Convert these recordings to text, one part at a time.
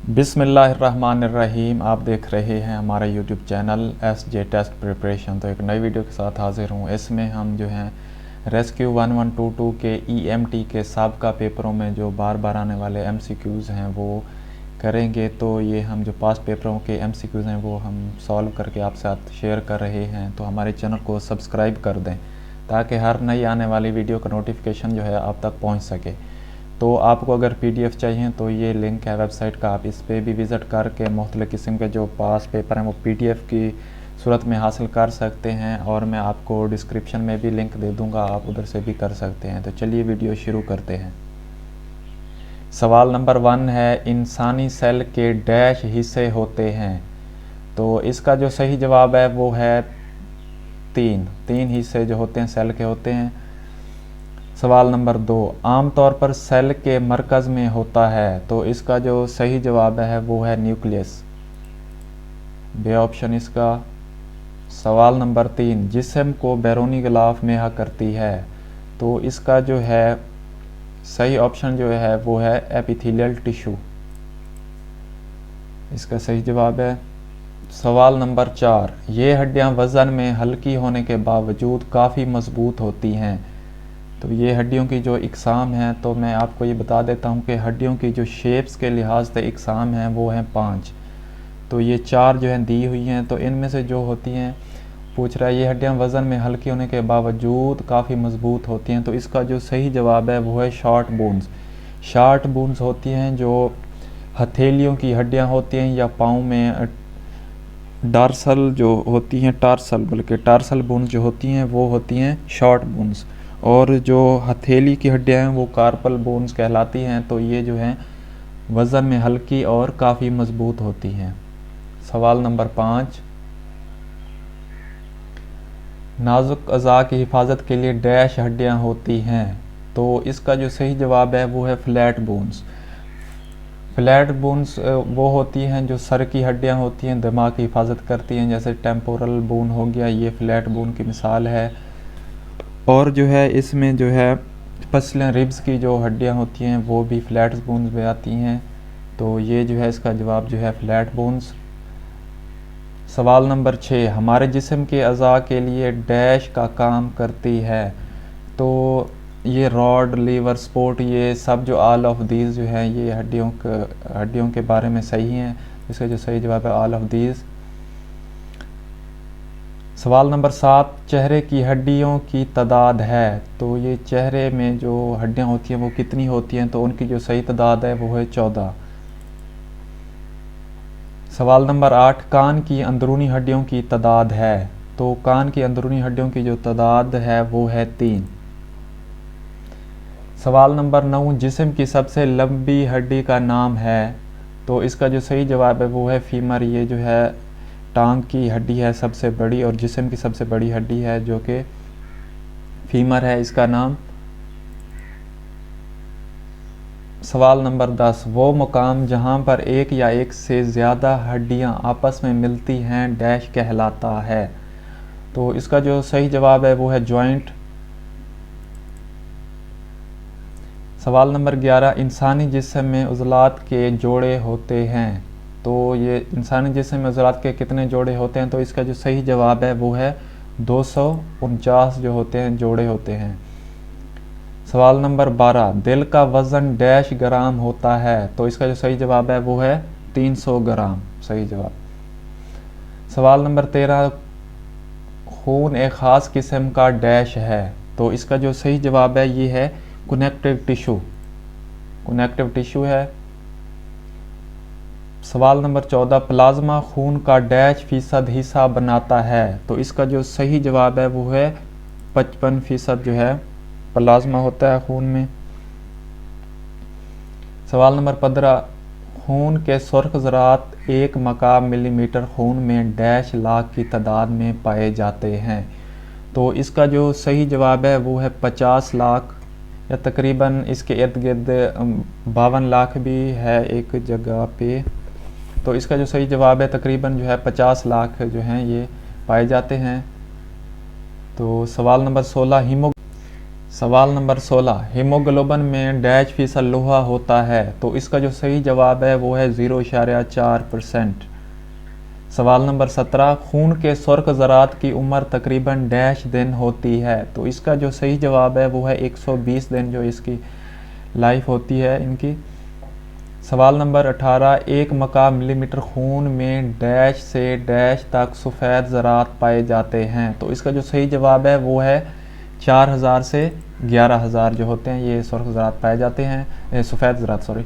बिस्मिल्लाहिर्रहमानिर्रहीम। आप देख रहे हैं हमारा YouTube channel SJ test preparation. तो एक नई वीडियो के साथ हाजिर हूँ। इसमें हम जो हैं रेस्क्यू 1122 के EMT के साबका पेपरों में जो बार बार आने वाले MCQs हैं वो करेंगे। तो ये हम जो पास्ट पेपरों के MCQs हैं वो हम सॉल्व करके आप साथ शेयर कर रहे हैं। तो हमारे चैनल को सब्सक्राइब कर दें ताकि हर नई आने वाली वीडियो का नोटिफिकेशन जो है आप तक पहुँच सके। तो आपको अगर PDF चाहिए तो ये लिंक है वेबसाइट का, आप इस पर भी विज़िट करके मुख्तलिफ़ किस्म के जो पास पेपर हैं वो PDF की सूरत में हासिल कर सकते हैं। और मैं आपको डिस्क्रिप्शन में भी लिंक दे दूंगा, आप उधर से भी कर सकते हैं। तो चलिए वीडियो शुरू करते हैं। सवाल नंबर 1 है, इंसानी सेल के डैश हिस्से होते हैं। तो इसका जो सही जवाब है वो है तीन हिस्से जो होते हैं सेल के होते हैं। सवाल नंबर 2, आमतौर पर सेल के मरकज़ में होता है। तो इसका जो सही जवाब है वो है न्यूक्लियस, बे ऑप्शन इसका। सवाल नंबर 3, जिस्म को बैरूनी गिलाफ मेहा करती है। तो इसका जो है सही ऑप्शन जो है वो है एपिथेलियल टिश्यू, इसका सही जवाब है। सवाल नंबर 4, ये हड्डियां वज़न में हल्की होने के बावजूद काफ़ी मजबूत होती हैं। तो ये हड्डियों की जो इकसाम हैं, तो मैं आपको ये बता देता हूँ कि हड्डियों की जो शेप्स के लिहाज से इकसाम हैं वो हैं 5। तो ये 4 जो हैं दी हुई हैं। तो इनमें से जो होती हैं, पूछ रहा है ये हड्डियाँ वज़न में हल्की होने के बावजूद काफ़ी मजबूत होती हैं। तो इसका जो सही जवाब है वो है शॉर्ट बोन्स। शॉर्ट बोन्स होती हैं जो हथेलियों की हड्डियाँ होती हैं या पाँव में डार्सल जो होती हैं, टार्सल बोन्स जो होती हैं वो होती हैं शॉर्ट बोन्स। और जो हथेली की हड्डियाँ हैं वो कार्पल बोन्स कहलाती हैं। तो ये जो हैं वज़न में हल्की और काफ़ी मजबूत होती हैं। सवाल नंबर 5, नाजुक अज़ा की हिफाजत के लिए डैश हड्डियाँ होती हैं। तो इसका जो सही जवाब है वो है फ्लैट बोन्स। फ्लैट बोन्स वो होती हैं जो सर की हड्डियाँ होती हैं, दिमाग की हिफाजत करती हैं। जैसे टेम्पोरल बोन हो गया, ये फ्लैट बोन की मिसाल है। और जो है इसमें जो है पसलियाँ रिब्स की जो हड्डियाँ होती हैं वो भी फ्लैट बोन्स में आती हैं। तो ये जो है इसका जवाब जो है फ्लैट बोन्स। सवाल नंबर 6, हमारे जिस्म के अज़ा के लिए डैश का काम करती है। तो ये रॉड, लीवर, स्पोर्ट, ये सब जो ऑल ऑफ दीज जो है ये हड्डियों के बारे में सही हैं। इसका जो सही जवाब है ऑल ऑफ दीज। सवाल नंबर 7, चेहरे की हड्डियों की तादाद है। तो ये चेहरे में जो हड्डियां होती हैं वो कितनी होती हैं। तो उनकी जो सही तादाद है वो है 14। सवाल नंबर 8, कान की अंदरूनी हड्डियों की तादाद है। तो कान की अंदरूनी हड्डियों की जो तादाद है वो है 3। सवाल नंबर 9, जिस्म की सबसे लंबी हड्डी का नाम है। तो इसका जो सही जवाब है वो है फीमर। ये जो है टांग की हड्डी है सबसे बड़ी, और जिस्म की सबसे बड़ी हड्डी है जो कि फीमर है, इसका नाम। सवाल नंबर 10, वो मुकाम जहां पर एक या एक से ज़्यादा हड्डियां आपस में मिलती हैं डैश कहलाता है। तो इसका जो सही जवाब है वो है जॉइंट। सवाल नंबर 11, इंसानी जिस्म में उज़लात के जोड़े होते हैं। तो ये इंसानी जिस्म में उज़लात के कितने जोड़े होते हैं। तो इसका जो सही जवाब है वो है 249 जो होते हैं जोड़े होते हैं। सवाल नंबर 12, दिल का वज़न डैश ग्राम होता है। तो इसका जो सही जवाब है वो है 300 ग्राम, सही जवाब। सवाल नंबर 13, खून एक ख़ास किस्म का डैश है। तो इसका जो सही जवाब है ये है कनेक्टिव टिश्यू है। सवाल नंबर 14, प्लाज्मा खून का डैश फीसद हिस्सा बनाता है। तो इसका जो सही जवाब है वो है 55% जो है प्लाज्मा होता है खून में। सवाल नंबर 15, खून के सुर्ख ज़रात 1 मकाब मिलीमीटर खून में डैश लाख की तादाद में पाए जाते हैं। तो इसका जो सही जवाब है वो है 50 लाख, या तकरीबन इसके इर्द गिर्द 52 लाख भी है एक जगह पे। तो इसका जो सही जवाब है तकरीबन जो है 50 लाख जो हैं ये पाए जाते हैं। तो सवाल नंबर 16, सवाल नंबर 16, हीमोग्लोबिन में डैश फीसद लोहा होता है, तो इसका जो सही जवाब है वो है 0.4%। सवाल नंबर 17, खून के सुर्ख ज़रात की उम्र तकरीबन डैश दिन होती है, तो इसका जो सही जवाब है वो है 120 दिन जो इसकी लाइफ होती है इनकी। सवाल नंबर 18, 1 मकाब मिलीमीटर खून में डैश से डैश तक सफ़ेद ज़रात पाए जाते हैं, तो इसका जो सही जवाब है वो है 4000 से 11000 जो होते हैं ये सुर्ख ज़रात पाए जाते हैं, सफ़ेद ज़रात सॉरी।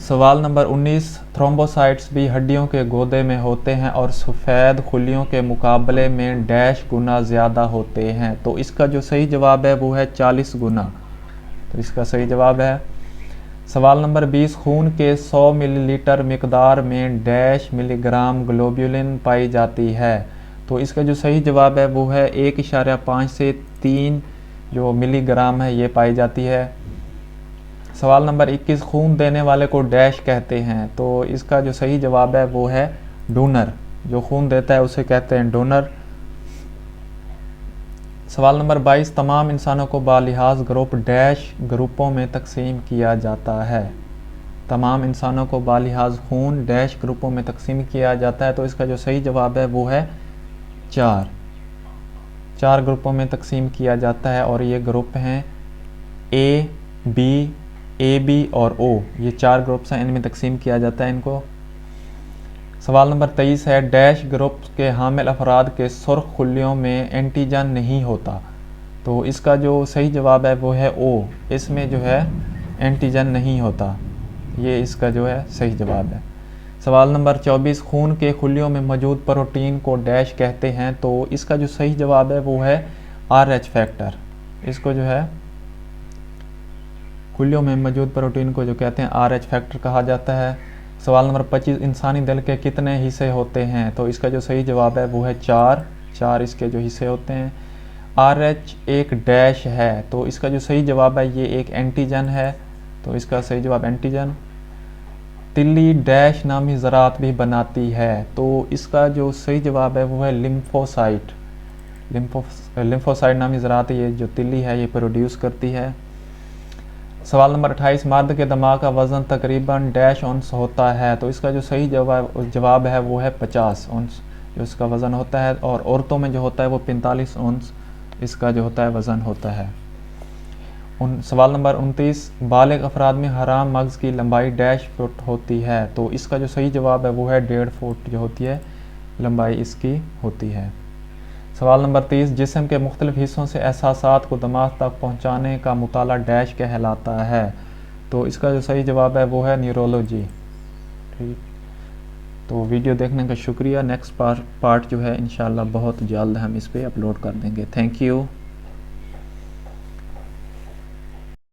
सवाल नंबर 19, थ्रोम्बोसाइट्स भी हड्डियों के गोदे में होते हैं और सफ़ेद खुलियों के मुकाबले में डैश गुना ज़्यादा होते हैं, तो इसका जो सही जवाब है वो है 40 गुना, तो इसका सही जवाब है। सवाल नंबर 20, खून के 100 मिलीलीटर मिकदार में डैश मिलीग्राम ग्लोब्युलिन पाई जाती है, तो इसका जो सही जवाब है वो है 1.5 से 3 जो मिलीग्राम है ये पाई जाती है। सवाल नंबर 21, खून देने वाले को डैश कहते हैं, तो इसका जो सही जवाब है वो है डोनर, जो खून देता है उसे कहते हैं डोनर। सवाल नंबर 22, तमाम इंसानों को बालिहाज ग्रुप डैश ग्रुपों में तकसीम किया जाता है, तमाम इंसानों को बालिहाज खून डैश ग्रुपों में तकसीम किया जाता है, तो इसका जो सही जवाब है वो है 4 ग्रुपों में तकसीम किया जाता है, और ये ग्रुप हैं ए बी और ओ, ये 4 ग्रुप्स हैं, इनमें तकसीम किया जाता है इनको। सवाल नंबर 23 है, डैश ग्रुप के हामिल अफराद के सुर्ख खुलियों में एंटीजन नहीं होता, तो इसका जो सही जवाब है वो है ओ, इसमें जो है एंटीजन नहीं होता, ये इसका जो है सही जवाब है। सवाल नंबर 24, खून के खुलियों में मौजूद प्रोटीन को डैश कहते हैं, तो इसका जो सही जवाब है वो है RH फैक्टर, इसको जो है खुलियों में मौजूद प्रोटीन को जो कहते हैं RH फैक्टर कहा जाता है। सवाल नंबर 25, इंसानी दिल के कितने हिस्से होते हैं, तो इसका जो सही जवाब है वो है 4 इसके जो हिस्से होते हैं। RH एक डैश है, तो इसका जो सही जवाब है ये एक एंटीजन है, तो इसका सही जवाब एंटीजन। तिल्ली डैश नामी ज़रात भी बनाती है, तो इसका जो सही जवाब है वो है लिम्फोसाइट, लिम्फोसाइट नामी ज़रात ये जो तिल्ली है ये प्रोड्यूस करती है। सवाल नंबर 28, मर्द के दिमाग का वज़न तकरीबन डैश औंस होता है, तो इसका जो सही जवाब है वो है 50 औंस जो इसका वज़न होता है, और औरतों में जो होता है वो 45 औंस इसका जो होता है वज़न होता है। सवाल नंबर 29, बालिग अफराद में हराम मगज़ की लंबाई डैश फुट होती है, तो इसका जो सही जवाब है वो है 1.5 फुट जो होती है लंबाई इसकी होती है। सवाल नंबर 30, जिस्म के मुख्तलिफ हिस्सों से एहसासात को दिमाग तक पहुँचाने का मुताला डैश कहलाता है, तो इसका जो सही जवाब है वो है न्यूरोलॉजी। ठीक, तो वीडियो देखने का शुक्रिया। नेक्स्ट पार्ट जो है इंशाल्लाह बहुत जल्द हम इस पर अपलोड कर देंगे। Thank you.